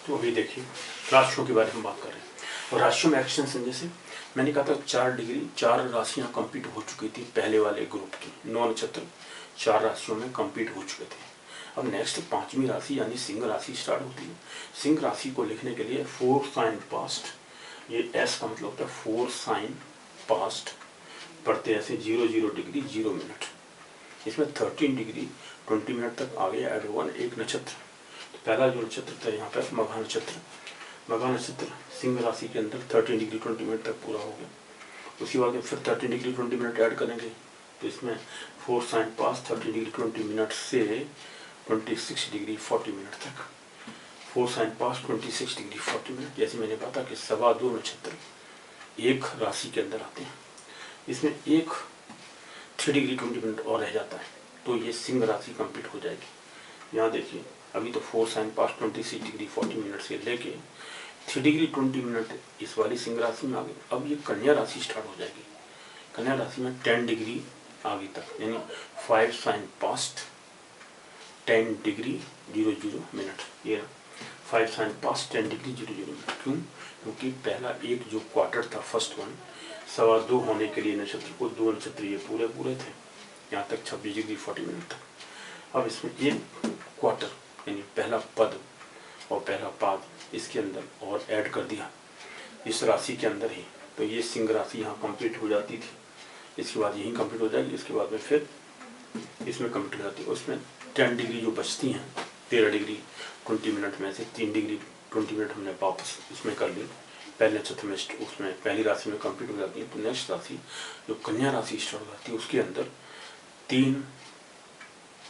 तो अभी देखिए राशियों के बारे में बात कर रहे हैं। और राशियों में एक्शन समझे से मैंने कहा था 4 राशियां कंप्लीट हो चुकी थी पहले वाले ग्रुप की। 9 नक्षत्र 4 राशियों में कंप्लीट हो चुके थे। अब नेक्स्ट 5वीं राशि यानी सिंह राशि स्टार्ट होती है। सिंह राशि को लिखने के लिए 4 साइन पास्ट, ये एस का मतलब होता है 4 साइन पास्ट, पढ़ते ऐसे 00 डिग्री 0 मिनट। इसमें 13 डिग्री 20 मिनट तक आगे ऐड हुआ एक नक्षत्र। तो पहला जो नक्षत्र था यहाँ पर मघा नक्षत्र। मघा नक्षत्र सिंह राशि के अंदर 13 डिग्री 20 मिनट तक पूरा हो गया। उसके बाद फिर 13 डिग्री 20 मिनट ऐड करेंगे तो इसमें 4 साइन पास 13 डिग्री 20 मिनट से 26 डिग्री 40 मिनट तक। 4 साइन पास 26 डिग्री 40 मिनट। जैसे मैंने कहा था कि 2.25 नक्षत्र एक राशि के अंदर आते हैं। इसमें एक 3 डिग्री 20 मिनट और रह जाता है तो ये सिंह राशि कंप्लीट हो जाएगी। यहाँ देखिए अभी तो 4 साइन पास 26 डिग्री 40 मिनट से लेके 3 डिग्री 20 मिनट इस वाली सिंह राशि में आ गई। अब ये कन्या राशि स्टार्ट हो जाएगी। कन्या राशि में 10 डिग्री आगे तक यानी 5 साइन पास्ट 10 डिग्री 00 मिनट। ये 5 साइन पास्ट 10 डिग्री 00 मिनट। क्यों? क्योंकि पहला एक जो क्वार्टर था फर्स्ट वन 2.25 होने के लिए नक्षत्र को 2 नक्षत्र ये पूरे थे यहाँ तक 26 डिग्री 40 मिनट तक। अब इसमें एक क्वार्टर यानी पहला पद और पहला पाद इसके अंदर और ऐड कर दिया इस राशि के अंदर ही, तो ये सिंह राशि यहाँ कंप्लीट हो जाती थी। इसके बाद यहीं कंप्लीट हो जाएगी। इसके बाद में फिर इसमें कंप्लीट हो जाती है। उसमें 10 डिग्री जो बचती हैं 13 डिग्री 20 मिनट में से 3 डिग्री 20 मिनट हमने वापस इसमें कर ली पहले नक्षत्र में, उसमें पहली राशि में कंप्लीट हो जाती है। तो नेक्स्ट राशि जो कन्या राशि स्टार्ट हो जाती है उसके अंदर 3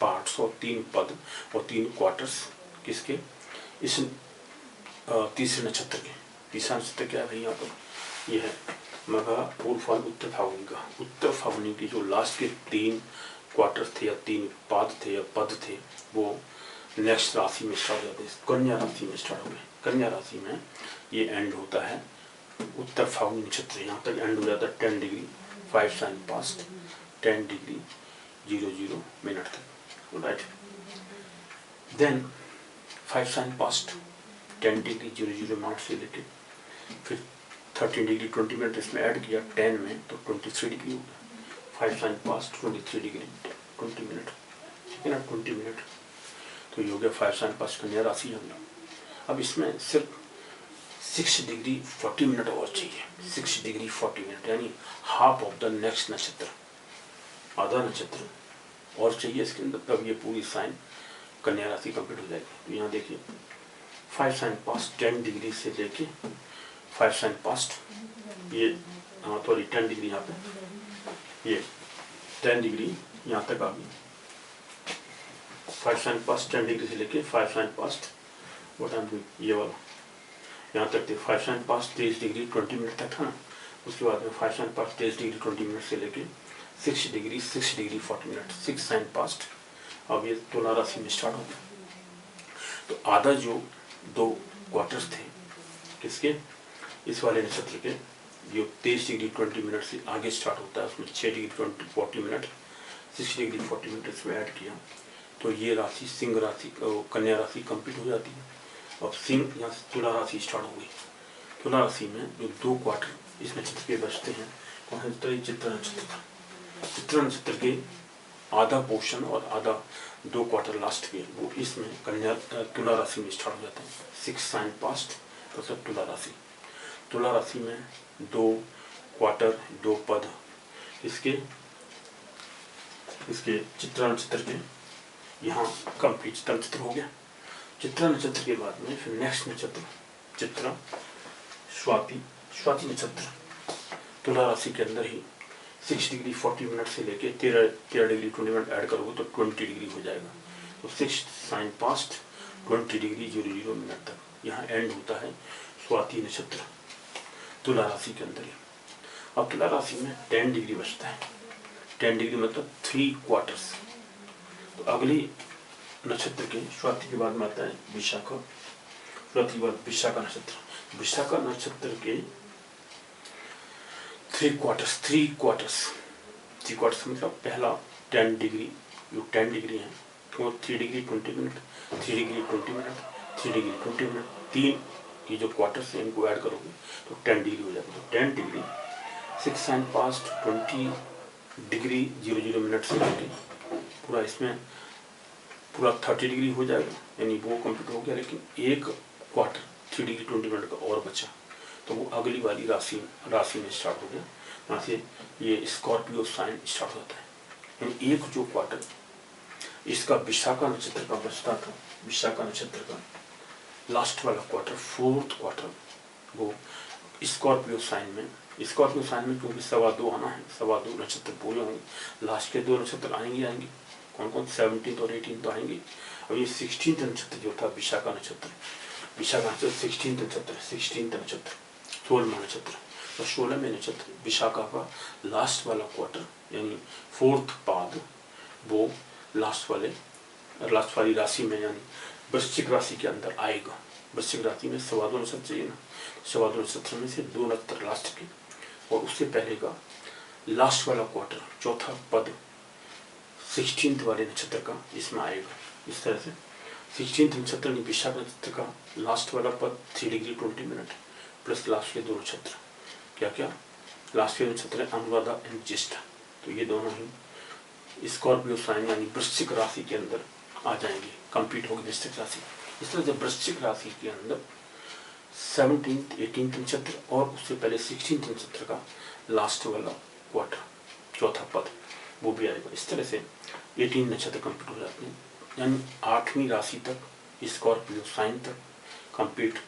पार्ट्स और 3 पद और 3 क्वार्टर्स किसके, इस तीसरे नक्षत्र के। तीसरा नक्षत्र क्या है भाई यहाँ पर, यह है मघा पूर्व फाल्गुन उत्तर फाल्गुनी का। उत्तर फाल्गुनी की जो लास्ट के 3 क्वार्टर्स थे या 3 पाद थे या पद थे वो नेक्स्ट राशि में स्टार्ट हो जाते हैं, कन्या राशि में स्टार्ट हो गए। कन्या राशि में ये एंड होता है उत्तर फाल्गुनी नक्षत्र, यहाँ तक एंड हो जाता है 10 degree 5 sign past 10 degree 00 minute तक। Right, then 5 sign past 10 degree 00 minute से लेके फिर 13 डिग्री 20 मिनट इसमें ऐड किया 10 में तो 23 डिग्री हो गया। 5 साइन पास्ट 23 डिग्री 20 मिनट, ठीक है ना, 20 मिनट तो ये हो गया 5 साइन पास्ट कन्या राशि हमने। अब इसमें सिर्फ 6 डिग्री 40 मिनट और चाहिए। 6 डिग्री 40 मिनट यानी हाफ ऑफ द नेक्स्ट नक्षत्र, आधा नक्षत्र और चाहिए इसके अंदर, तब ये पूरी साइन कन्या राशि कंप्लीट हो जाएगी। तो यहाँ देखिए 5 साइन पास्ट 10 डिग्री से लेके 5 साइन पास्ट ये थोड़ी 10 डिग्री यहाँ पे ये 10 डिग्री यहाँ तक आ गई। 5 साइन पास्ट 10 डिग्री से लेके 5 साइन पास्ट वो टाइम ये वाला यहाँ तक थे। 5 साइन पास्ट 23 डिग्री 20 मिनट तक था ना। उसके बाद में 5 साइन पास्ट 23 डिग्री 20 मिनट से लेके 6 डिग्री 40 मिनट 6 साइन पास्ट। अब ये तुला राशि में स्टार्ट हो गया। तो आधा जो 2 क्वार्टर्स थे किसके, इस वाले नक्षत्र के, जो 23 डिग्री 20 मिनट से आगे स्टार्ट होता है उसमें 6 डिग्री 40 मिनट 6 डिग्री 40 मिनट इसमें ऐड किया तो ये राशि सिंह राशि कन्या राशि कंप्लीट हो जाती है। अब सिंह यहाँ से तुला राशि स्टार्ट हो गई। तुला राशि में जो 2 क्वार्टर इस नक्षत्र के बचते हैं, कौन सा नक्षत्र, चित्रा नक्षत्र था। चित्रा नक्षत्र के आधा पोर्शन और आधा 2 क्वार्टर लास्ट के वो इसमें कन्या तुला राशि में स्टार्ट हो जाते हैं। 6 साइन पास्ट तो सब तुला राशि। तुला राशि में 2 क्वार्टर 2 पद इसके चित्रा नक्षत्र के यहाँ कंप्लीट चित्रा नक्षत्र हो गया। चित्रा नक्षत्र के बाद में फिर नेक्स्ट नक्षत्र चित्रा स्वाति नक्षत्र तुला राशि के अंदर ही 6 डिग्री 40 मिनट से लेके 13 डिग्री 20 मिनट ऐड करोगे तो 20 डिग्री हो जाएगा। तो 6 साइन पास्ट 20 डिग्री 00 मिनट तक यहाँ एंड होता है स्वाति नक्षत्र तुला राशि के अंदर ही। अब तुला राशि में 10 डिग्री बचता है। 10 डिग्री मतलब 3 क्वार्टर्स। तो अगली नक्षत्र के स्वाति के बाद में आता है विशाखा। स्वाति के बाद विशाखा नक्षत्र। विशाखा नक्षत्र के 3 क्वार्टर्स मतलब पहला 10 डिग्री जो 10 डिग्री है वो 3 degree 20 minute 3 degree 20 minute 3 degree 20 minute, 3 ये जो क्वार्टर्स हैं इनको ऐड करोगे तो 10 डिग्री हो जाएगा। तो 10 degree 6 sign past 20 degree 00 minute से लेके पूरा इसमें पूरा 30 डिग्री हो जाएगा, यानी वो कंप्लीट हो गया। लेकिन एक क्वार्टर 3 डिग्री 20 मिनट का और बचा, तो वो अगली वाली राशि में स्टार्ट हो गया। यहाँ से ये स्कॉर्पियो साइन स्टार्ट होता है, यानी एक जो क्वार्टर इसका विशाखा नक्षत्र का बचता था, विशाखा नक्षत्र का लास्ट वाला क्वार्टर, 4th क्वार्टर, वो स्कॉर्पियो साइन में क्योंकि 2.25 आना है, 2.25 नक्षत्र पूरे होंगे, लास्ट के 2 नक्षत्र आएंगे। कौन कौन? 17 और 18 तो आएंगे। अब ये 16th नक्षत्र जो था विशाखा नक्षत्र 16th नक्षत्र 16वां नक्षत्र, तो 16वें नक्षत्र विशाखा का लास्ट वाला क्वार्टर यानी 4th पाद, वो लास्ट वाली राशि में यानी वृश्चिक राशि के अंदर आएगा। वृश्चिक राशि में 2.25 नक्षत्र चाहिए ना, 2.25 नक्षत्र में से 2 नक्षत्र लास्ट के, और उससे पहले का लास्ट वाला क्वार्टर, चौथा पद 16th वाले नक्षत्र का इसमें आएगा। इस तरह से 16th नक्षत्र विशाख नक्षत्र का लास्ट वाला पद 3 डिग्री 20 मिनट प्लस लास्ट के 2 नक्षत्र, क्या लास्ट के नक्षत्र है अनुराधा एंड ज्येष्ठा, तो ये दोनों ही स्कॉर्पियो साइन यानी वृश्चिक राशि के अंदर आ जाएंगे, कंप्लीट होगी वृश्चिक राशि। इस तरह से वृश्चिक राशि के अंदर 17th 18th नक्षत्र और उससे पहले 16th नक्षत्र का लास्ट वाला क्वार्टर, चौथा पद, वो भी आएगा। इस तरह से 18 नक्षत्र कंप्लीट हो जाते हैं, यानी 8वीं राशि तक स्कॉर्पियो साइन तक कंप्लीट,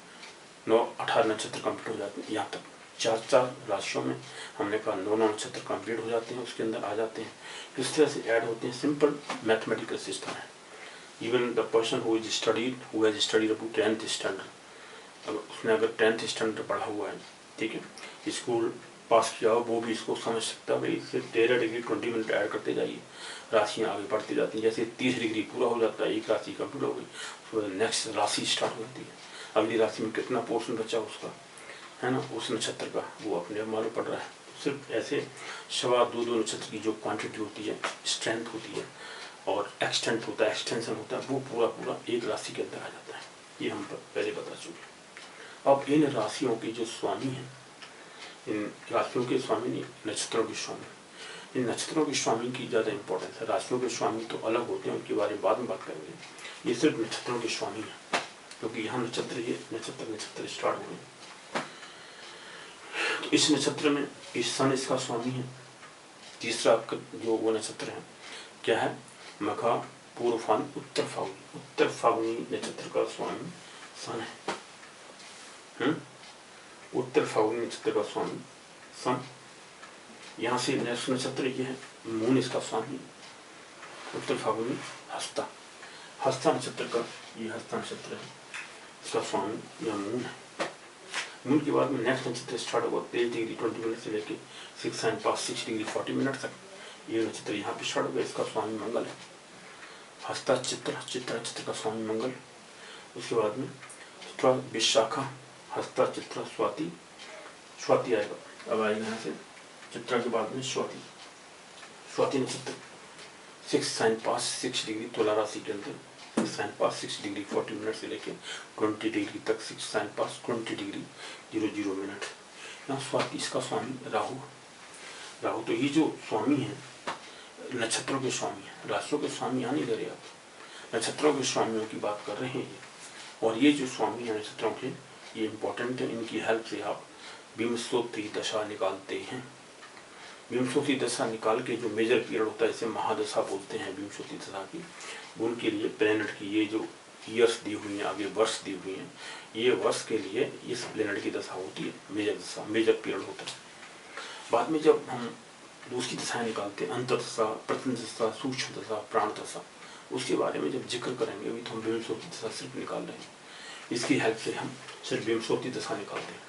18 नक्षत्र कंप्लीट हो जाते हैं। यहाँ तक 4 राशियों में हमने कहा 9 नक्षत्र कंप्लीट हो जाते हैं, उसके अंदर आ जाते हैं। इस तरह से ऐड होते हैं, सिंपल मैथमेटिकल सिस्टम है। Even the person who has studied up to 10th standard, अगर उसने अगर 10th स्टैंडर्ड पढ़ा हुआ है, ठीक है, स्कूल पास किया हो, वो भी इसको समझ सकता है। भाई सिर्फ 13 डिग्री 20 मिनट ऐड करते जाइए, राशियाँ आगे बढ़ती जाती हैं। जैसे 30 डिग्री पूरा हो जाता है, एक राशि कंप्लीट हो गई, तो नेक्स्ट राशि स्टार्ट हो जाती है। अगली राशि में कितना पोर्शन बचा उसका, है ना, उस नक्षत्र का, वो अपने आप मालूम पड़ रहा है। सिर्फ ऐसे 2.25 नक्षत्र की जो क्वांटिटी होती है, स्ट्रेंथ होती है और एक्सटेंट होता है, एक्सटेंशन होता है, वो पूरा एक राशि के अंदर आ जाता है। ये हम पहले बता चुके। अब इन राशियों के जो स्वामी हैं, इन राशियों के स्वामी नहीं, नक्षत्रों के स्वामी, इन नक्षत्रों के स्वामी की ज़्यादा इंपॉर्टेंस है। राशियों के स्वामी तो अलग होते हैं, उनके बारे में बाद में बात करेंगे। ये सिर्फ नक्षत्रों के स्वामी हैं, क्योंकि यहाँ नक्षत्र स्टार्ट हुए। तो इस नक्षत्र में इस सन इसका स्वामी है। तीसरा आपका जो वो नक्षत्र है क्या है? मघा, पूर्वफाल्गुनी, उत्तर फाल्गुनी नक्षत्र का स्वामी सन है। उत्तर फाल्गुनी नक्षत्र का स्वामी सन। यहाँ से नेक्स्ट नक्षत्र ये है, मून इसका स्वामी, उत्तर फाल्गुनी हस्ता नक्षत्र का, ये हस्ता नक्षत्र है, इसका स्वामी यह मून है। मून के बाद में नेक्स्ट नक्षत्र स्टार्ट होगा 23 डिग्री 20 मिनट से लेके 6 साइन पास 6 डिग्री 40 मिनट तक, ये नक्षत्र यहाँ पे स्टार्ट होगा, इसका स्वामी मंगल है। हस्ता चित्र नक्षत्र का स्वामी मंगल। उसके बाद में विशाखा, हस्ता, चित्रा, स्वाति आएगा। अब आएगा यहाँ से चित्रा के बाद में स्वाति नक्षत्र 6 साइन पास 6 डिग्री तुला राशि के अंदर, 6 साइन पास 6 डिग्री 40 मिनट से लेके 20 डिग्री तक, 6 साइन पास 20 डिग्री 00 मिनट। यहाँ स्वाति इसका स्वामी राहु। तो ये जो स्वामी है नक्षत्रों के स्वामी है, राशियों के स्वामी यहाँ नहीं दे रहे आप, नक्षत्रों के स्वामियों की बात कर रहे हैं ये। और ये जो स्वामी है नक्षत्रों के, ये इम्पोर्टेंट है, इनकी हेल्प से आप विंशोत्तरी दशा निकालते हैं। विंशोत्तरी दशा निकाल के जो मेजर पीरियड होता है, इसे महादशा बोलते हैं विंशोत्तरी दशा की। उनके लिए प्लेनेट की ये जो ईयर्स दी हुई हैं, आगे वर्ष दी हुई हैं, ये वर्ष के लिए इस प्लेनेट की दशा होती है, मेजर पीरियड होता है। बाद में जब हम दूसरी दशाएं निकालते हैं, अंतर्दशा, प्रथम दशा, सूक्ष्म दशा, प्राण दशा, उसके बारे में जब जिक्र करेंगे, अभी तो हम विंशोत्तरी दशा सिर्फ निकाल रहे हैं, इसकी हेल्प से हम सिर्फ विंशोत्तरी दशा निकालते हैं।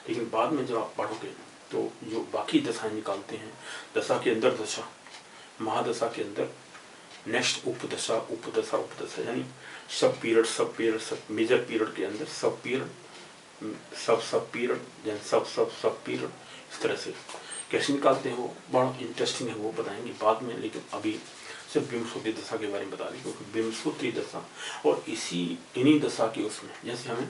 लेकिन बाद में जब आप पढ़ोगे तो जो बाकी दशाएं निकालते हैं, दशा के अंदर दशा, महादशा के अंदर नेक्स्ट उपदशा, यानी सब पीरियड, मेजर पीरियड के अंदर सब पीरियड, सब पीरियड, सब पीरियड, इस तरह से कैसे निकालते हैं वो बड़ा इंटरेस्टिंग है, वो बताएंगे बाद में। लेकिन अभी सिर्फ विंशोत्तरी दशा के बारे में बता दी, क्योंकि विंशोत्तरी दशा और इन्हीं दशा के उसमें जैसे हमें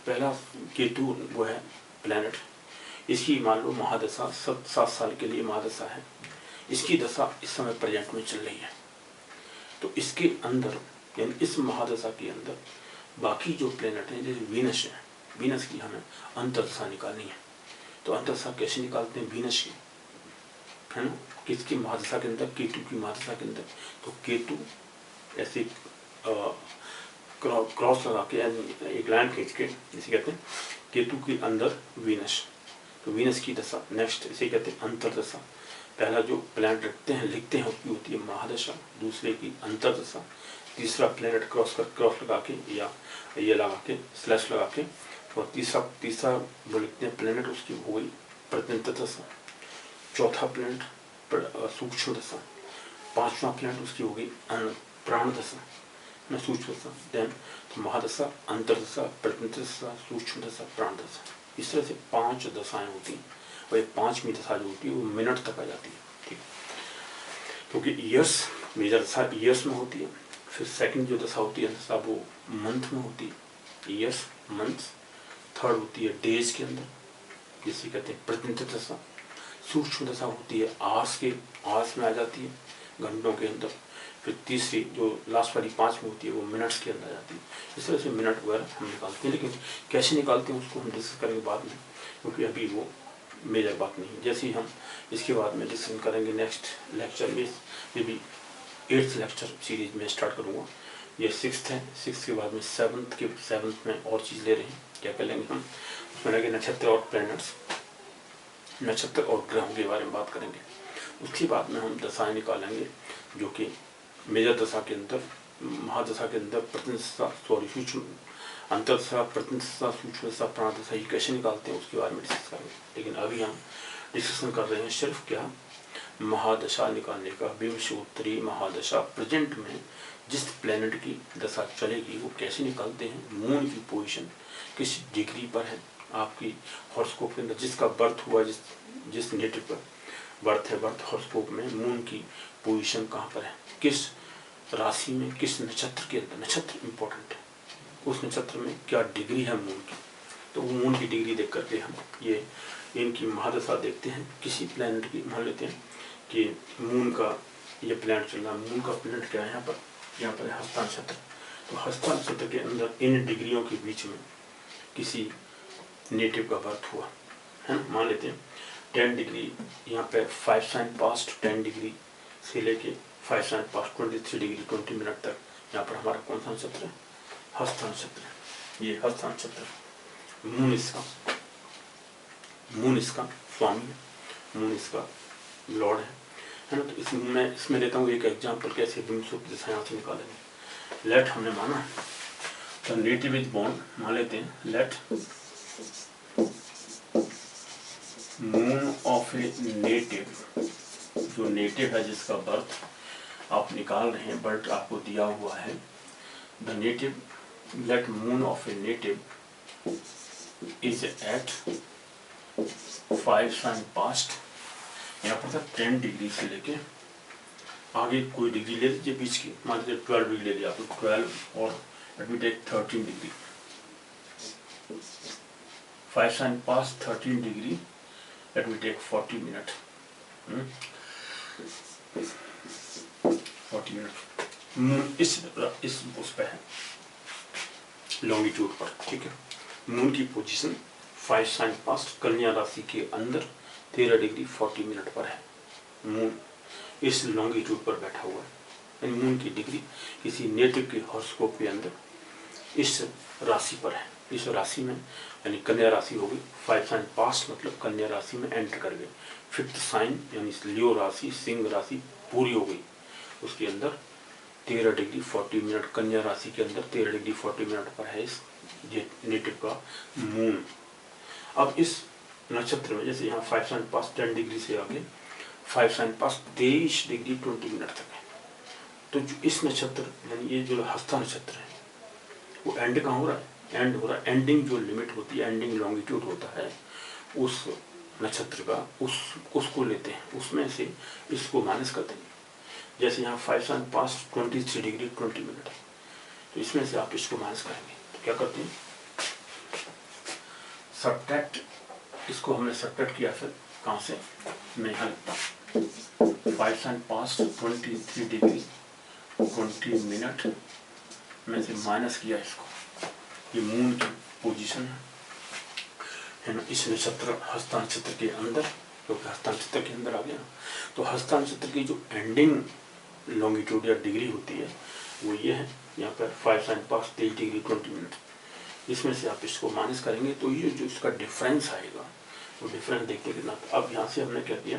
पहला केतु वो है प्लैनेट, इसकी मान लो महादशा 7 साल के लिए महादशा है, इसकी दशा इस समय प्रेजेंट में चल रही है। तो इसके अंदर यानी इस महादशा के अंदर बाकी जो प्लैनेट हैं जैसे वीनस है, वीनस की हमें अंतर्दशा निकालनी है। तो अंतर्दशा कैसे निकालते हैं वीनस की, है ना, किसकी महादशा के अंदर, केतु की महादशा के अंदर। तो केतु ऐसे क्रॉस लगा के एक लाइन खींच के इसे कहते हैं केतु के अंदर वीनस। तो वीनस की दशा नेक्स्ट इसे कहते हैं अंतर्दशा। पहला जो प्लैनेट रखते हैं लिखते हैं उसकी होती है महादशा, दूसरे की अंतर्दशा, तीसरा प्लैनेट क्रॉस लगा के या ये लगा के स्लैश लगा के, और तीसरा जो लिखते हैं प्लैनेट उसकी हो गई प्रत्यंत दशा, चौथा प्लैनेट सूक्ष्म दशा, पांचवा प्लैनेट उसकी हो गई प्राण दशा न सूक्ष्म दशा। देन तो महादशा, अंतर्दशा, प्रत्यंत दशा, सूक्ष्म दशा, प्राण दशा, इस तरह से 5 दशाएं होती हैं। और ये 5वीं दशा जो होती है वो मिनट तक आ जाती है, ठीक, क्योंकि ईयर्स मेजर दशा ईयर्स में होती है। फिर सेकंड जो दशा होती है दशा वो मंथ में होती है, ईयर्स मंथ। थर्ड होती है डेज के अंदर, जिसे कहते हैं प्रत्यंत दशा। सूक्ष्म दशा होती है आवर्स में आ जाती है, घंटों के अंदर। फिर तीसरी जो लास्ट वाली 5वीं होती है वो मिनट्स के अंदर जाती है। इस तरह से मिनट वगैरह हम निकालते हैं, लेकिन कैसे निकालते हैं उसको हम डिस्कस करेंगे बाद में, क्योंकि अभी वो मेजर बात नहीं। जैसे ही हम इसके बाद में डिस्कस करेंगे नेक्स्ट लेक्चर में, ये भी 8th लेक्चर सीरीज में स्टार्ट करूँगा। ये 6th है, 6th के बाद में 7th में और चीज़ ले रहे हैं। क्या कर लेंगे हम उसमें लगे नक्षत्र और प्लैनेट्स, नक्षत्र और ग्रहों के बारे में बात करेंगे। उसके बाद में हम दशाएं निकालेंगे जो कि मेजर दशा के अंदर, महादशा के अंदर सूक्ष्म अंतर्दशा, प्रत्यंत दशा, सूक्ष्म दशा, प्राण दशा, ये कैसे निकालते हैं उसके बारे में डिस्कस करेंगे। लेकिन अभी हम डिस्कशन कर रहे हैं सिर्फ क्या महादशा निकालने का। विंशोत्तरी महादशा प्रेजेंट में जिस प्लैनेट की दशा चलेगी वो कैसे निकालते हैं। मून की पोजीशन किस डिग्री पर है आपकी हॉरोस्कोप के अंदर, जिसका बर्थ हुआ, जिस नेटिव पर बर्थ है, बर्थ हॉरोस्कोप में मून की पोजीशन कहाँ पर है, किस राशि में, किस नक्षत्र के अंदर। नक्षत्र इंपॉर्टेंट है, उस नक्षत्र में क्या डिग्री है मून की। तो वो मून की डिग्री देख करके हम ये इनकी महादशा देखते हैं। किसी प्लैनेट की मान लेते हैं कि मून का ये प्लैनेट चल रहा है, मून का प्लैनेट क्या है यहाँ पर है हस्ता नक्षत्र। तो हस्ता नक्षत्र के अंदर इन डिग्रियों के बीच में किसी नेटिव का बर्थ हुआ है ना। मान लेते हैं 10 डिग्री यहाँ पे 5 साइन पास्ट 10 डिग्री से लेके 5 साइन पास्ट 23 डिग्री 20 मिनट तक यहाँ पर हमारा कौन सा नक्षत्र है, हस्ता नक्षत्र। ये हस्ता नक्षत्र मून इसका स्वामी है, मून इसका लॉर्ड है ना। तो इसमें लेता हूँ एक एग्जाम्पल कैसे विंशोत्तरी दशा यहाँ से निकालेंगे। लेट हमने माना तो नेटिव इज बॉर्न, मान लेते हैं let moon of a native, जो नेटिव है जिसका बर्थ आप निकाल रहे हैं, बर्थ आपको दिया हुआ है। The native let moon of a native is at 5 sign past, यहाँ पर था 10 डिग्री से लेके आगे कोई डिग्री ले लीजिए बीच की, मान लीजिए 12 डिग्री ले लिया आप 12 और let me take 13 degree, 5 sign past 13 degree, let me take 40 minute, 40 minute इस उस पे है लॉन्गिट्यूड पर, ठीक है। मून की पोजीशन 5 साइन पास्ट कन्या राशि के अंदर 13 डिग्री 40 मिनट पर है। मून इस लॉन्गिट्यूड पर बैठा हुआ है, यानी मून की डिग्री किसी नेटिव के हॉरोस्कोप के अंदर इस राशि पर है। इस राशि में यानी कन्या राशि होगी, 5 साइन पास्ट मतलब कन्या राशि में एंटर कर गए। 5th साइन यानी लियो राशि, सिंह राशि पूरी हो गई, उसके अंदर 13 डिग्री 40 मिनट कन्या राशि के अंदर 13 डिग्री 40 मिनट पर है इस नेटिव का मून। अब इस नक्षत्र में जैसे यहाँ 5 साइन पास्ट 10 डिग्री से आगे 5 साइन पास्ट 23 डिग्री 20 मिनट तक है। तो जो इस नक्षत्र यानी ये जो हस्ता नक्षत्र है वो एंड कहाँ हो रहा है, एंड हो रहा है। एंडिंग जो लिमिट होती है, एंडिंग लॉन्गिट्यूड होता है, उस नक्षत्र का उसको लेते हैं, उसमें से इसको माइनस करते हैं। जैसे यहाँ 5 sin पास 23 डिग्री 20 मिनट है, तो इसमें से आप इसको माइनस करेंगे तो क्या करते हैं, सब्ट्रैक्ट, इसको हमने सब्ट्रैक्ट किया फिर कहाँ से, मैं यहाँ लिखता हूँ 5 sin पास 23 डिग्री 20 मिनट में से माइनस किया इसको, ये मून की पोजीशन है ना, इस नक्षत्र हस्ता नक्षत्र के अंदर, क्योंकि हस्ता नक्षत्र के अंदर आ गया, तो हस्ता नक्षत्र की जो एंडिंग लॉन्गिट्यूड या डिग्री होती है वो ये है, यहाँ पर 5 sin पास 23 डिग्री 20 मिनट, इसमें से आप इसको माइनस करेंगे तो ये जो इसका डिफरेंस आएगा वो डिफरेंस देखते कितना। तो अब यहाँ से हमने क्या किया,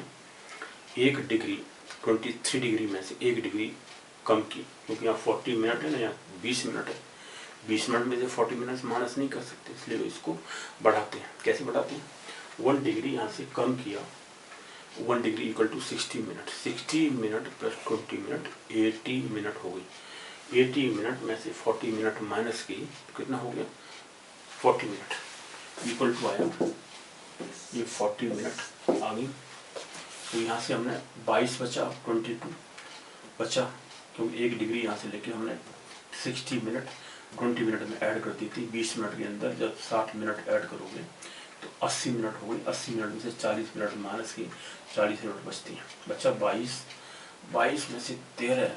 1 डिग्री 23 डिग्री में से 1 डिग्री कम की, क्योंकि यहाँ 40 मिनट है ना, यहाँ 20 मिनट है, 20 मिनट में से 40 मिनट माइनस नहीं कर सकते, इसलिए इसको बढ़ाते हैं। कैसे बढ़ाते हैं, 1 डिग्री यहाँ से कम किया, 1 degree equal to 60 minute, 60 minute plus 20 minute 80 minute हो गई, 80 मिनट में से 40 मिनट माइनस की तो कितना हो गया, 40 मिनट इक्वल टू आया ये 40 मिनट आ गई। तो यहाँ से हमने 22 बचा, 22 बचा, क्योंकि 1 डिग्री यहाँ से लेके हमने 60 मिनट 20 मिनट में ऐड कर दी थी। 20 मिनट के अंदर जब 60 मिनट ऐड करोगे तो 80 मिनट हो गई, 80 मिनट में से 40 मिनट माइनस की 40 मिनट बचती हैं, बच्चा 22 में से 13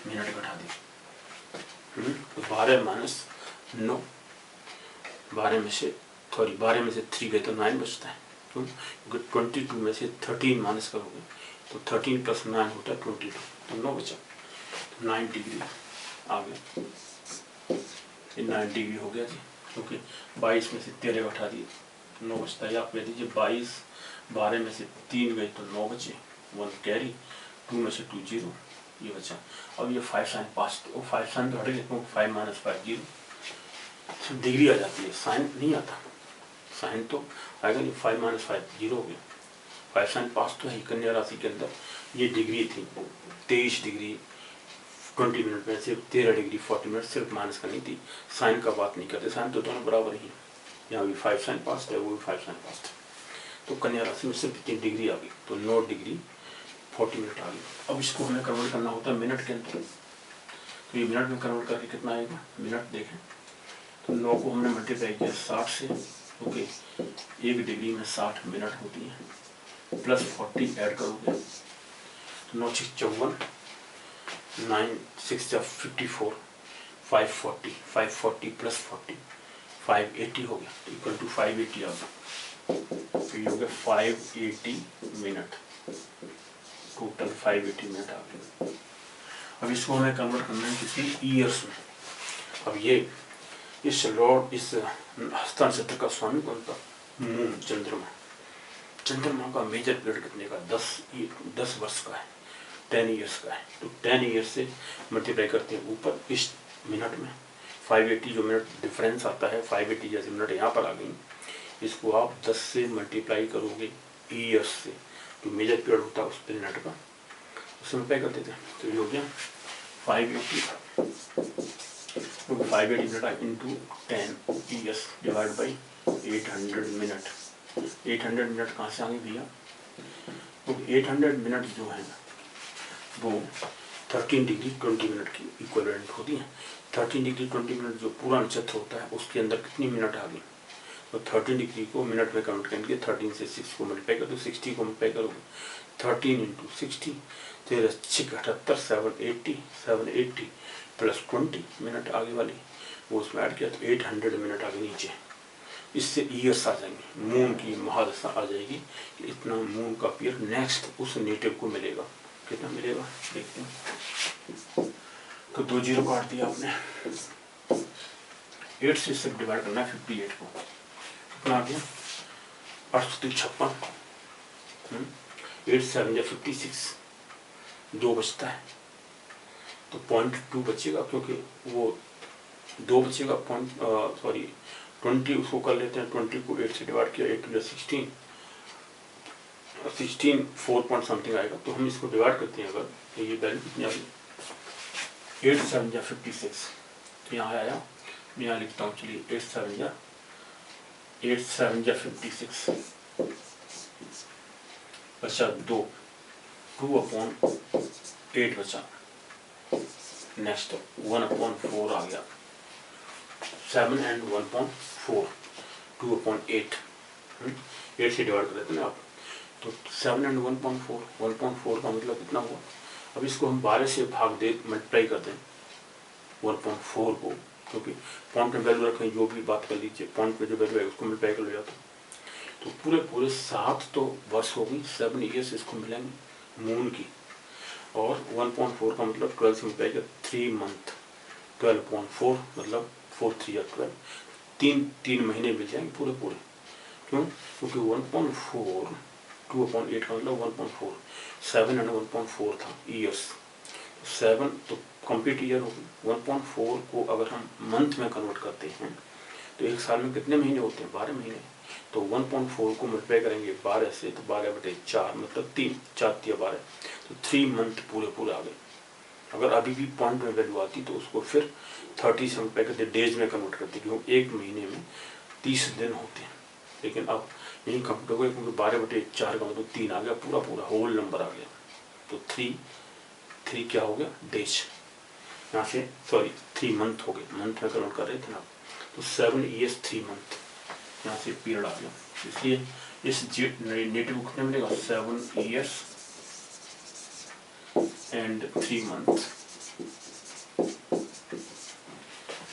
मिनट घटा दी, तो 12 माइनस 9, 12 में से 3 गए तो 9 बचता है, क्योंकि 22 में से 13 माइनस करोगे तो 13 प्लस 9 होता है 22, तो 9 बचा, 9 डिग्री आ गया, ये 9 डिग्री हो गया जी, क्योंकि 22 में से 13 घटा दिए 9 बचता है। आप कह दीजिए 12 में से 3 गए तो 9 बचे, 1 कैरी, 2 में से 2 0, ये बचा। अब ये 5 sin पास, 5 sin तो हट गए, 5 माइनस 5 0, डिग्री आ जाती है, साइन नहीं आता, साइन तो आएगा नहीं, 5 माइनस 5 0 हो गया। 5 sin पास तो है कन्या राशि के अंदर, ये डिग्री थी 23 डिग्री 20 मिनट में सिर्फ 13 डिग्री 40 मिनट सिर्फ माइनस करनी थी, साइन का बात नहीं करते, साइन तो दोनों बराबर ही, यहाँ भी 5 sin पास है, वो भी 5 sin पास है, तो कन्या राशि में सिर्फ 3 डिग्री आ गई, तो 9 डिग्री 40 मिनट आ गई। अब इसको हमें कन्वर्ट करना होता है मिनट के अंदर, तो ये मिनट में कन्वर्ट करके कितना आएगा, मिनट देखें तो 9 को हमने मल्टीप्लाई किया 60 से, ओके, 1 डिग्री में 60 मिनट होती है, प्लस 40 ऐड करोगे तो 9 6 54, 9 6 54, 540 प्लस 40 580 हो गया, तो इक्वल टू 580 आ गया, तो ये हो गया 580 मिनट, टोटल 580 मिनट आ गया। अब इसको हमें कन्वर्ट करना है किसी ईयर्स में। अब ये इस लॉर्ड, इस हस्ता नक्षत्र का स्वामी कौन था, मून, चंद्रमा। चंद्रमा का मेजर पीरियड कितने का, 10 वर्ष का है, 10 ईयर्स का है, तो 10 ईयर्स से मल्टीप्लाई करते हैं ऊपर इस मिनट में, 580 जो मिनट डिफरेंस आता है, 580 जैसे मिनट यहाँ पर आ गई, इसको आप 10 से मल्टीप्लाई करोगे ईयर्स से, जो मेजर पीरियड होता है उस मिनट का, उससे मल्टीप्लाई कर देते हैं, तो ये हो गया 580 minute into 10 years divide by 800 minute. 800 minute कहाँ से आएंगे भैया, तो 800 मिनट जो है ना वो 13 डिग्री 20 मिनट की इक्विवेलेंट होती है। 13 डिग्री 20 मिनट जो पूरा नक्षत्र होता है उसके अंदर कितनी मिनट आ गई, तो 13 डिग्री को मिनट में काउंट करेंगे, 13 से 6 को मल्टीप्लाई कर दो, 60 को मल्टीप्लाई करोगे 13 इंटू 60, 13 6 78, 780 प्लस 20 मिनट आगे वाली वो उसमें ऐड किया, तो 800 मिनट आगे नीचे, इससे ईयर्स आ जाएंगे, मून की महादशा आ जाएगी कि इतना मून का पीरियड नेक्स्ट उस नेटिव को मिलेगा, कितना मिलेगा देखते हैं। तो 2 0 काट दिया आपने, 8 से सिर्फ डिवाइड करना है 58 को, कितना आ गया 856, 8 7 56, 2 बचता है, तो 0.2 बचेगा, क्योंकि वो 2 बचेगा, 20 उसको कर लेते हैं, 20 को 8 से डिवाइड किया, 8 16 4 पॉइंट समथिंग आएगा, तो हम इसको डिवाइड करते हैं अगर, तो ये वैल्यू कितनी आ गई 8 7 56, तो यहाँ आया, मैं यहाँ लिखता हूँ, चलिए 8 7 56, बचा 2, 2/8 बचा। नेक्स्ट 1/4 आ गया, 7 and 1/4, 2/8, 8 से डिवाइड कर देते हैं आप, तो 7 and 1/4, 1/4 का मतलब कितना हुआ। अब इसको हम 12 से भाग दे मल्टीप्लाई कर दें 1/4 को, क्योंकि पॉइंट में वैल्यू रखें, जो भी बात कर लीजिए पॉइंट पे जो वैल्यू है उसको मल्टीप्लाई कर लो जाता, तो पूरे 7 तो वर्ष हो गई, 7 ईयर्स इसको मिलेंगे मून की, और 1/4 का मतलब 12 से मल्टीप्लाई कर 3 मंथ, 12/4 मतलब 4 3 12, तीन महीने मिल जाएंगे पूरे। क्यों? क्योंकि 1/4 2/8 का मतलब 1/4, 7 and 1/4 था ईयर्स, 7 तो कंप्लीट ईयर होगी। 1/4 को अगर हम मंथ में कन्वर्ट करते हैं तो एक साल में कितने महीने होते हैं? 12 महीने। तो 1/4 को मल्टीप्लाई करेंगे 12 से, तो 12/4 मतलब 3, 4 या 12, तो 3 मंथ पूरे आ गए। अगर अभी भी पॉइंट में वैल्यू आती तो उसको फिर 30 से मल्टीप्लाई करते, डेज में कन्वर्ट करते, क्योंकि एक महीने में 30 दिन होते हैं। लेकिन अब नहीं कंप्लीट हो गया, क्योंकि 12/4 का मतलब 3 आ गया, पूरा होल नंबर आ गया, तो 3 क्या हो गया? डेज। यहाँ से सॉरी 3 मंथ हो गए, मंथ में कन्वर्ट कर रहे थे ना, तो 7 ईयर्स 3 मंथ, यहाँ से पीरियड आ गया। इसलिए इस नेटिव कितने मिलेगा? 7 ईयर्स एंड 3 मंथ।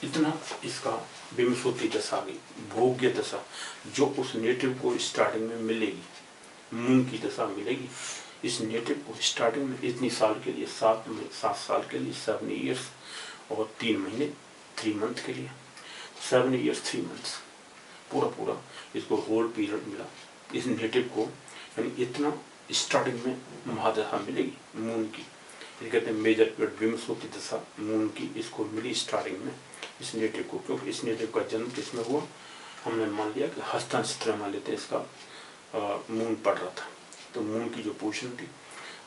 इतना इसका विमसोती दशा आ गई, भोग्य दशा, जो उस नेटिव को स्टार्टिंग में मिलेगी, मून की दशा मिलेगी इस नेटिव को स्टार्टिंग में इतनी साल के लिए, 7 साल के लिए, 7 ईयर्स और 3 महीने 3 मंथ के लिए, 7 ईयर्स 3 मंथ्स, पूरा इसको होल पीरियड मिला इस नेटिव को। यानी इतना स्टार्टिंग में महादशा मिलेगी मून की, ये कहते हैं मेजर पीरियड, विमसोती दशा मून की इसको मिली स्टार्टिंग में इस नेटिव को। क्योंकि इस नेटिव का जन्म किसमें हुआ? हमने मान लिया कि हस्ता नक्षत्र मान लेते हैं, इसका मून पड़ रहा था, तो मून की जो पोजीशन थी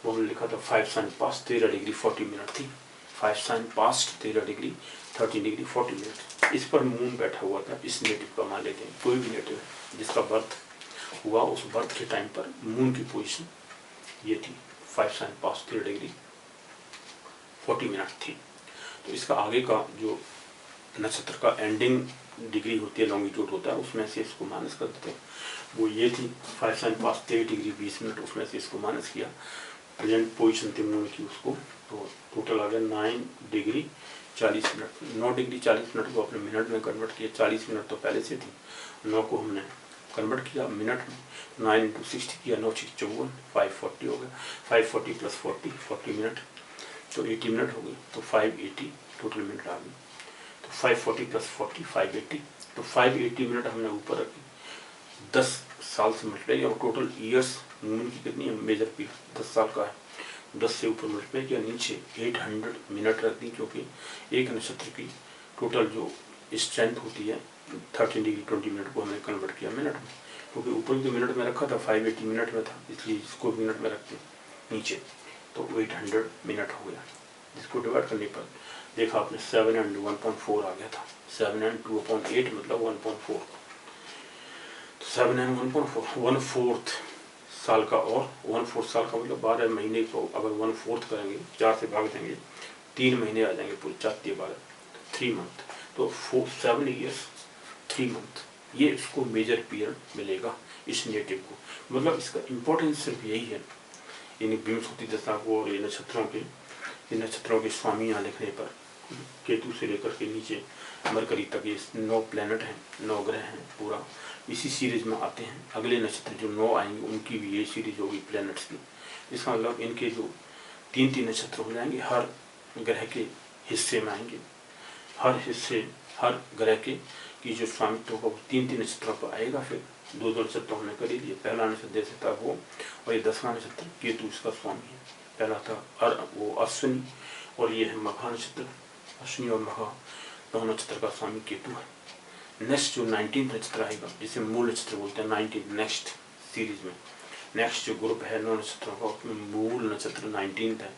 वो हमने लिखा था 5 sin past 13 डिग्री 40 मिनट थी, 5 sin past 13 degree 30 degree 40 minute, इस पर मून बैठा हुआ था। इस नेटिव का मान लेते हैं, कोई भी नेटिव है जिसका बर्थ हुआ, उस बर्थ के टाइम पर मून की पोजीशन ये थी, 5 sin past 13 डिग्री 40 मिनट थी। तो इसका आगे का जो नक्षत्र का एंडिंग डिग्री होती है, लॉन्गिट्यूड होता है, उसमें से इसको माइनस कर देते हैं, वो ये थी 5 sin past 13 डिग्री 20 मिनट, उसमें से इसको माइनस किया, प्रेजेंट पोजीशन थी मून की उसको, तो टोटल आ गया 9 डिग्री 40 मिनट। 9 डिग्री 40 मिनट को अपने मिनट में कन्वर्ट किया, 40 मिनट तो पहले से थी, 9 को हमने कन्वर्ट किया मिनट में, 9 × 60 किया, 9 6 54, 540 हो गया, 540 + 40 मिनट, तो 80 मिनट हो गई, तो 580 टोटल मिनट आ गई, तो 540 + 40 580, तो 580 मिनट हमने ऊपर रखी, 10 साल से मल्टीप्लाई, और टोटल ईयर्स मून की कितनी है? मेजर पीरियड 10 साल का है, 10 से ऊपर मल्टीप्लाई किया, नीचे 800 मिनट रख दी, क्योंकि एक नक्षत्र की टोटल जो स्ट्रेंथ होती है 13 डिग्री 20 मिनट को हमने कन्वर्ट किया मिनट में, क्योंकि ऊपर जो मिनट में रखा था 580 मिनट में था, इसलिए इसको मिनट में रखते नीचे, तो 800 मिनट हो गया। जिसको डिवाइड करने पर देखा आपने 7 and 1/4 आ गया था, 7 and 2/8 मतलब 1/4, तो 7 and 1/4 1/4 साल का, और 1/4 साल का मतलब 12 महीने को अगर 1/4 करेंगे, 4 से भाग देंगे, 3 महीने आ जाएंगे पूरे, 4 × 12 3 मंथ, तो 7 ईयर्स 3 मंथ, ये इसको मेजर पीरियड मिलेगा इस नेटिव को। मतलब इसका इम्पोर्टेंस सिर्फ यही है, इन विमसोती दशा को और ये नक्षत्रों के स्वामी यहाँ लिखने पर, केतु से लेकर के नीचे मरकरी तक ये 9 प्लैनेट हैं, 9 ग्रह हैं, पूरा इसी सीरीज में आते हैं। अगले नक्षत्र जो 9 आएंगे उनकी भी ये सीरीज होगी प्लैनेट्स की। इसका मतलब इनके जो 3-3 नक्षत्र हो जाएंगे, हर ग्रह के हिस्से में आएंगे, हर ग्रह के की जो स्वामित्व होगा वो 3-3 नक्षत्रों पर आएगा। फिर 2-2 नक्षत्र हमने कर ही लिए, पहला नक्षत्र जैसे था वो, और ये 10वां नक्षत्र केतु इसका स्वामी है। पहला था वो अश्विनी, और ये है मघा नक्षत्र, अश्विनी और मघा दोनों नक्षत्र का स्वामी केतु है। नेक्स्ट जो 19 नक्षत्र आएगा, जिसे मूल नक्षत्र बोलते हैं, 19 नेक्स्ट सीरीज में नेक्स्ट जो ग्रुप है 9 नक्षत्रों का, उसमें मूल नक्षत्र 19 है,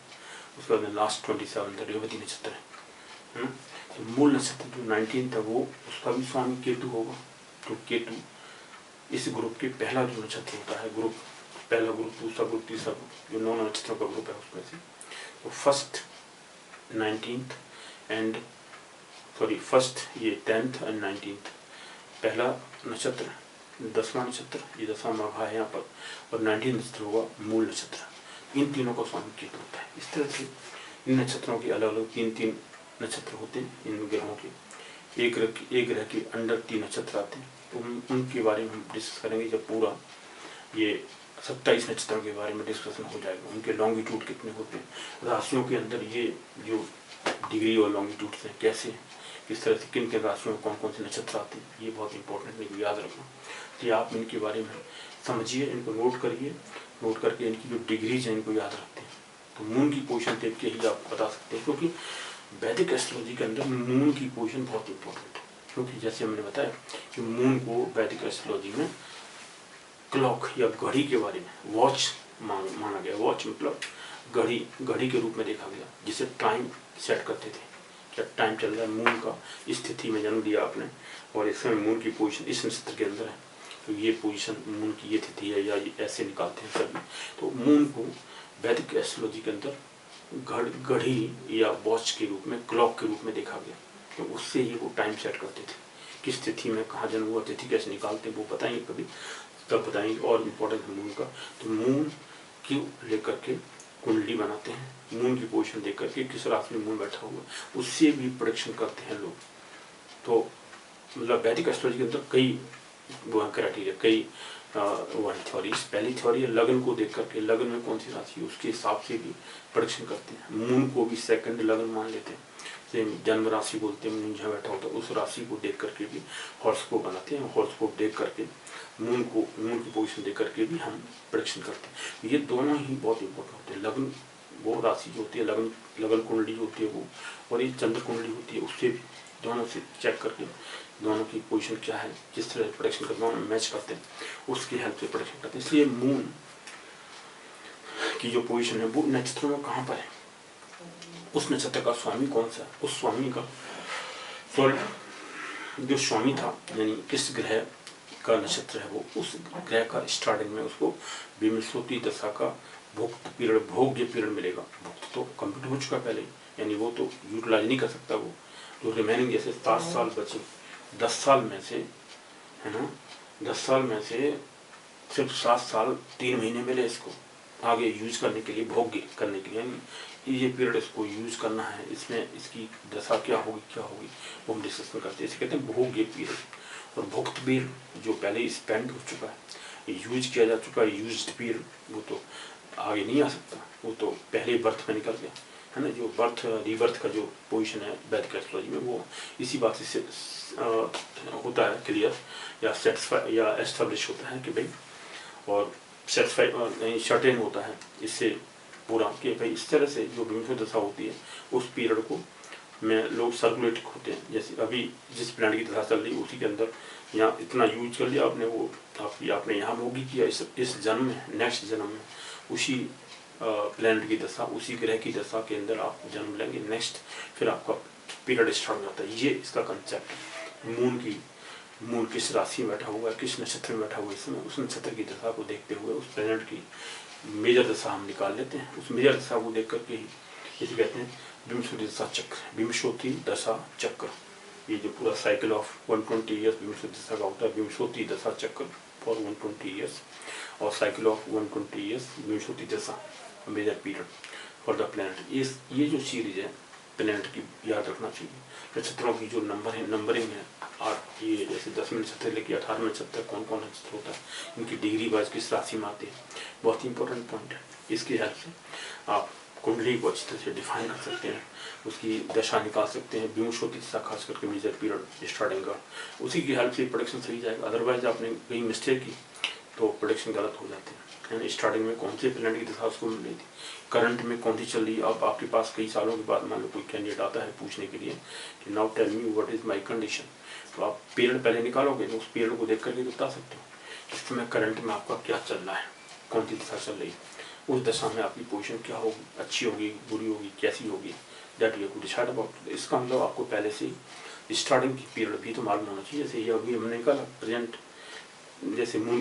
उसके बाद लास्ट 27 रेवती नक्षत्र है। तो मूल नक्षत्र जो 19 था वो, उसका भी स्वामी केतु होगा। तो केतु इस ग्रुप के पहला जो नक्षत्र होता है, ग्रुप पहला ग्रुप, दूसरा ग्रुप, तीसरा ग्रुप, जो 9 नक्षत्रों का ग्रुप है उसमें से। तो फर्स्ट 10th एंड 19th, पहला नक्षत्र 10वां नक्षत्र, ये 10वां माघा है यहाँ पर, और 19 नक्षत्र होगा मूल नक्षत्र। इन तीनों का स्वामी केतु होता है। इस तरह से इन नक्षत्रों के अलग अलग 3-3 नक्षत्र होते हैं इन ग्रहों के। एक ग्रह के अंडर 3 नक्षत्र आते हैं, तो उनके बारे में हम डिस्कस करेंगे जब पूरा ये 27 नक्षत्रों के बारे में डिस्कशन हो जाएगा। उनके लॉन्गिट्यूड कितने होते हैं, राशियों के अंदर ये जो डिग्री और लॉन्गिट्यूड हैं कैसे हैं, किस तरह से किन किन राशियों में कौन कौन से नक्षत्र आते हैं, ये बहुत इंपॉर्टेंट है, याद रखना। तो आप इनके बारे में समझिए, इनको नोट करिए, नोट करके इनकी जो डिग्रीज हैं इनको याद रखते हैं। तो मून की पोजीशन देख के ही आप बता सकते हैं, क्योंकि वैदिक एस्ट्रोलॉजी के अंदर मून की पोजीशन बहुत इंपॉर्टेंट है। क्योंकि जैसे हमने बताया कि मून को वैदिक एस्ट्रोलॉजी में क्लॉक या घड़ी के बारे में वॉच माना गया। वॉच मतलब घड़ी के रूप में देखा गया, जिसे टाइम सेट करते थे, क्या टाइम चल रहा है, मून का स्थिति में जन्म दिया आपने और इस समय मून की पोजीशन इस नक्षत्र के अंदर है, तो ये पोजीशन मून की ये तिथि है, या ये ऐसे निकालते हैं सभी। तो मून को वैदिक एस्ट्रोलॉजी के अंदर घड़ी या वॉच के रूप में, क्लॉक के रूप में देखा गया। तो उससे ही वो टाइम सेट करते थे, किस तिथि में कहाँ जन्म हुआ, तिथि कैसे निकालते हैं वो बताएंगे कभी, तब बताएंगे। और इम्पोर्टेंट है मून का, तो मून की लेकर के कुंडली बनाते हैं, मून की पोजीशन देख करके किस राशि में मून बैठा हुआ, उससे भी प्रेडिक्शन करते हैं लोग। तो मतलब वैदिक एस्ट्रोलॉजी के अंदर कई वो क्राइटेरिया, कई थ्योरीज। पहली थ्योरी है लग्न को देख करके, लग्न में कौन सी राशि है उसके हिसाब से भी प्रेडिक्शन करते हैं। मून को भी सेकंड लग्न मान लेते हैं, जैसे जन्म राशि बोलते हैं, मून जहाँ बैठा होता है उस राशि को देख करके भी हॉरोस्कोप बनाते हैं। हॉरोस्कोप देख करके मून की पोजीशन देख करके भी हम प्रेडिक्शन करते हैं। ये दोनों ही बहुत इंपॉर्टेंट होते हैं। लग्न वो राशि जो होती है, लग्न कुंडली जो होती है वो, और ये चंद्र कुंडली होती है, उससे भी दोनों से चेक करके दोनों की पोजीशन क्या है, जिस तरह प्रेडिक्शन करते हैं मैच करते हैं, उसकी हेल्प से प्रेडिक्शन करते हैं। इसलिए मून की जो पोजीशन है वो नक्षत्रों में कहाँ पर है, उस नक्षत्र का स्वामी कौन सा है, उस स्वामी का जो स्वामी था, यानी किस ग्रह का नक्षत्र है वो, उस ग्रह का स्टार्टिंग में उसको विंशति दशा का भुक्त पीरियड, भोग्य पीरियड मिलेगा। भुक्त तो कंप्लीट हो चुका पहले, यानी वो तो यूटिलाइज नहीं कर सकता। वो जो रिमेनिंग जैसे 7 साल बचे, 10 साल में से, है ना, 10 साल में से सिर्फ 7 साल 3 महीने मिले इसको आगे यूज करने के लिए, भोग्य करने के लिए, ये पीरियड इसको यूज करना है, इसमें इसकी दशा क्या होगी वो हम डिस्कस करते हैं। इसे कहते हैं भोग्य पीरियड। और भुक्त पीरियड जो पहले स्पेंड हो चुका है, यूज किया जा चुका है, यूज्ड पीरियड, वो तो आगे नहीं आ सकता, वो तो पहले बर्थ में निकल गया, है ना। जो बर्थ रीबर्थ का जो पोजीशन है वैदिक एस्ट्रोलॉजी में, वो इसी बात से होता है क्लियर या सेटिस्फाई या एस्टेब्लिश होता है कि भाई, और सेटिस्फाई सर्टेन होता है इससे पूरा कि भाई इस तरह से जो विंशति दशा होती है उस पीरियड को में लोग सर्कुलेट होते हैं। जैसे अभी जिस प्लान की दशा चल रही है उसी के अंदर यहाँ इतना यूज कर लिया आपने, वो आपने यहाँ भोगी किया इस जन्म में, नेक्स्ट जन्म में उसी प्लैनेट की दशा, उसी ग्रह की दशा के अंदर आप जन्म लेंगे, नेक्स्ट फिर आपका पीरियड स्टार्ट हो जाता है। ये इसका कंसेप्ट मून किस राशि में बैठा हुआ है, किस नक्षत्र में बैठा हुआ है, इस समय उस नक्षत्र की दशा को देखते हुए उस प्लैनेट की मेजर दशा हम निकाल लेते हैं। उस मेजर दशा को देख करके ही इसे कहते हैं विंशति दशा चक्र, विंशति दशा चक्र। ये जो पूरा साइकिल ऑफ 120 ईयर्स विंशति दशा का होता है, विंशति दशा चक्र फॉर 120 ईयर्स, और साइकिल ऑफ 120 ईयर्स विंशति दशा major period for the planet. ये जो सीरीज है प्लैनेट की याद रखना चाहिए। नक्षत्रों की जो नंबरिंग है, ये जैसे 10 नक्षत्र लेके 18 नक्षत्र कौन कौन नक्षत्र होता है, इनकी डिग्री वाइज किस राशि में आते हैं, बहुत ही इंपॉर्टेंट पॉइंट है। इसकी हेल्प से आप कुंडली को अच्छी तरह से डिफाइन कर सकते हैं, उसकी दशा निकाल सकते हैं, विंशति दशा खास करके मेजर पीरियड स्टार्टिंग का, उसी की हेल्प से प्रोडिक्शन सही जाएगा। अदरवाइज आपने कहीं मिस्टेक की तो प्रोडिक्शन गलत हो जाते हैं। स्टार्टिंग में कौन सी प्लैनेट की दशा उसको मिल रही थी, करंट में कौन सी चल रही है। अब आपके पास कई सालों के बाद मान लो कोई कैंडिडेट आता है पूछने के लिए कि now tell me what is my condition, तो आप पीरियड पहले निकालोगे तो उस पीरियड को देख करके बता सकते हो इस समय करंट में आपका क्या चल रहा है, कौन सी दशा चल रही है, उस दशा में आपकी पोजीशन क्या होगी, अच्छी होगी, बुरी होगी, कैसी होगी, that you have to decide about. इसका मतलब आपको पहले से स्टार्टिंग की पीरियड भी तो मालूम होना चाहिए। जैसे ये अभी हमने कहा प्रेजेंट, जैसे मून